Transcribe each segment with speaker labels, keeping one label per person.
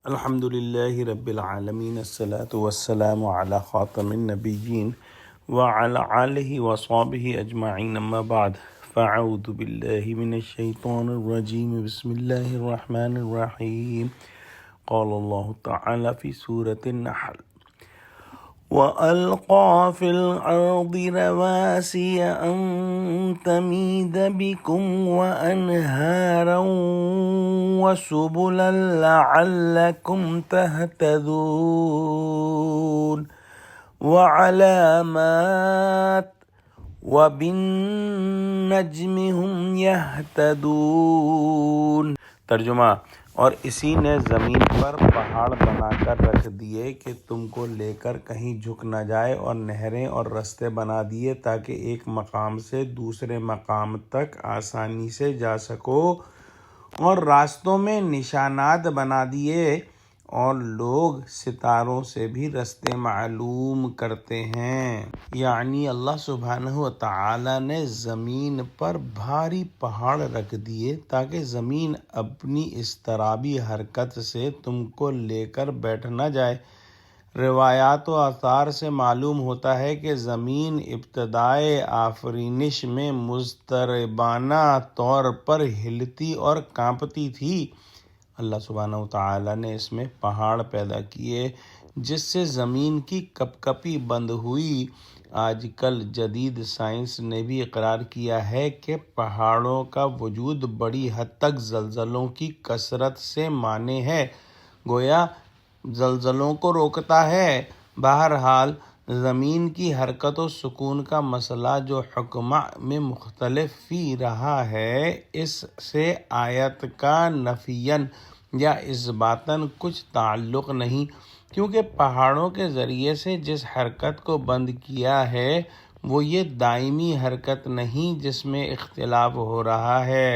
Speaker 1: الحمد للہ رب العالمین الصلاة والسلام علی خاتم النبیین وعلی آلہ وصحبہ اجمعین اما بعد فاعوذ باللہ من الشیطان الرجیم بسم اللہ الرحمن الرحیم قال اللہ تعالی فی سورة النحل وَأَلْقَى فِي الْأَرْضِ رَوَاسِيَ أَن تَمِيدَ بِكُمْ وَأَنْهَارًا وَسُبُلًا لَعَلَّكُمْ تَهْتَدُونَ وَعَلَامَاتٍ وَبِالنَّجْمِ هُمْ يَهْتَدُونَ۔ ترجمہ: اور اسی نے زمین پر پہاڑ بنا کر رکھ دیے کہ تم کو لے کر کہیں جھک نہ جائے، اور نہریں اور رستے بنا دیے تاکہ ایک مقام سے دوسرے مقام تک آسانی سے جا سکو، اور راستوں میں نشانات بنا دیے، اور لوگ ستاروں سے بھی رستے معلوم کرتے ہیں۔ یعنی اللہ سبحانہ وتعالی نے زمین پر بھاری پہاڑ رکھ دیے تاکہ زمین اپنی اضطرابی حرکت سے تم کو لے کر بیٹھ نہ جائے۔ روایات و آثار سے معلوم ہوتا ہے کہ زمین ابتدائے آفرینش میں مضطربانہ طور پر ہلتی اور کانپتی تھی۔ اللہ سبحانہ وتعالی نے اس میں پہاڑ پیدا کیے جس سے زمین کی کپ کپی بند ہوئی۔ آج کل جدید سائنس نے بھی اقرار کیا ہے کہ پہاڑوں کا وجود بڑی حد تک زلزلوں کی کثرت سے معنی ہے، گویا زلزلوں کو روکتا ہے۔ بہرحال زمین کی حرکت و سکون کا مسئلہ جو حکماء میں مختلف فی رہا ہے، اس سے آیت کا نفیاً یا اثباتاً کچھ تعلق نہیں، کیونکہ پہاڑوں کے ذریعے سے جس حرکت کو بند کیا ہے وہ یہ دائمی حرکت نہیں جس میں اختلاف ہو رہا ہے۔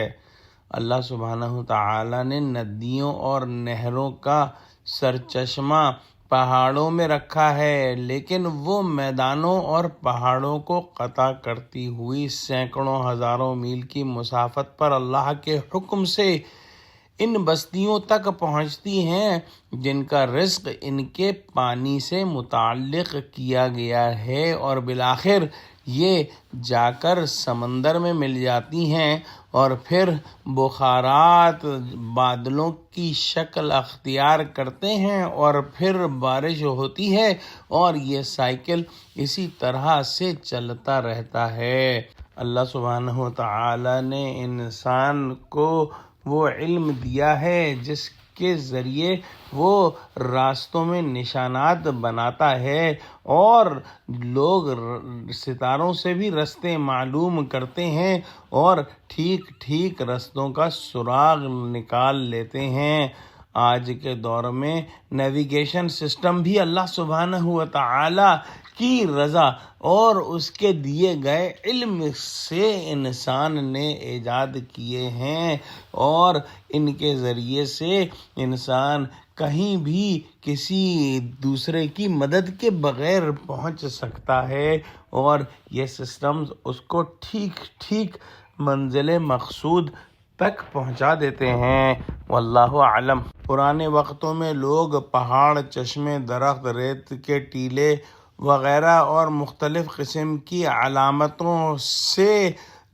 Speaker 1: اللہ سبحانہ وتعالی نے ندیوں اور نہروں کا سرچشمہ پہاڑوں میں رکھا ہے، لیکن وہ میدانوں اور پہاڑوں کو قطع کرتی ہوئی سینکڑوں ہزاروں میل کی مسافت پر اللہ کے حکم سے ان بستیوں تک پہنچتی ہیں جن کا رزق ان کے پانی سے متعلق کیا گیا ہے، اور بالآخر یہ جا کر سمندر میں مل جاتی ہیں، اور پھر بخارات بادلوں کی شکل اختیار کرتے ہیں، اور پھر بارش ہوتی ہے، اور یہ سائیکل اسی طرح سے چلتا رہتا ہے۔ اللہ سبحانہ وتعالی نے انسان کو وہ علم دیا ہے جس کے ذریعے وہ راستوں میں نشانات بناتا ہے، اور لوگ ستاروں سے بھی رستے معلوم کرتے ہیں اور ٹھیک ٹھیک رستوں کا سراغ نکال لیتے ہیں۔ آج کے دور میں نیویگیشن سسٹم بھی اللہ سبحانہ وتعالی کی رضا اور اس کے دیے گئے علم سے انسان نے ایجاد کیے ہیں، اور ان کے ذریعے سے انسان کہیں بھی کسی دوسرے کی مدد کے بغیر پہنچ سکتا ہے، اور یہ سسٹمز اس کو ٹھیک ٹھیک منزل مقصود تک پہنچا دیتے ہیں۔ واللہ اعلم۔ پرانے وقتوں میں لوگ پہاڑ، چشمے، درخت، ریت کے ٹیلے وغیرہ اور مختلف قسم کی علامتوں سے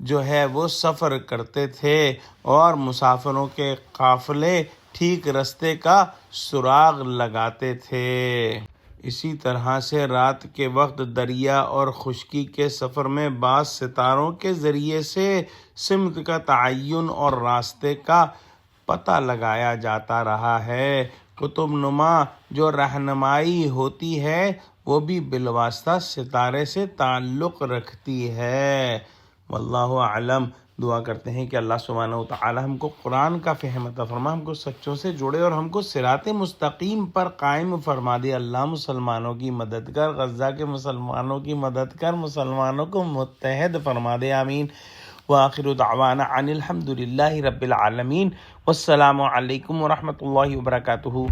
Speaker 1: جو ہے وہ سفر کرتے تھے، اور مسافروں کے قافلے ٹھیک رستے کا سراغ لگاتے تھے۔ اسی طرح سے رات کے وقت دریا اور خشکی کے سفر میں بعض ستاروں کے ذریعے سے سمت کا تعین اور راستے کا پتہ لگایا جاتا رہا ہے۔ قطب نما جو رہنمائی ہوتی ہے وہ بھی بالواسطہ ستارے سے تعلق رکھتی ہے۔ واللہ اعلم۔ دعا کرتے ہیں کہ اللہ سبحانہ وتعالی ہم کو قرآن کا فہم عطا فرما، ہم کو سچوں سے جوڑے اور ہم کو صراط مستقیم پر قائم فرما دے۔ اللہ مسلمانوں کی مدد کر، غزہ کے مسلمانوں کی مدد کر، مسلمانوں کو متحد فرما دے، آمین۔ وآخر دعوانا ان الحمد للہ رب العالمین۔ والسلام علیکم ورحمۃ اللہ وبرکاتہ۔